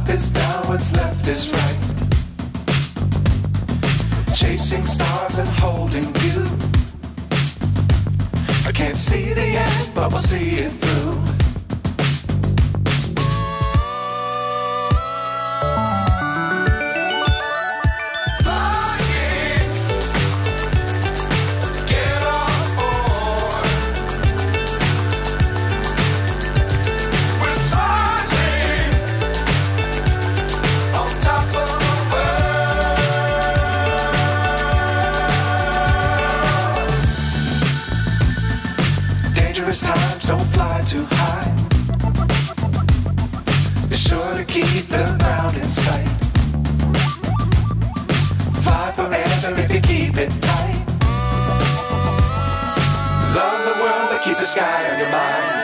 is down, what's left is right. Chasing stars and holding you. I can't see the end, but we'll see it through. Dangerous times, don't fly too high. Be sure to keep the ground in sight. Fly forever if you keep it tight. Love the world, but keep the sky on your mind.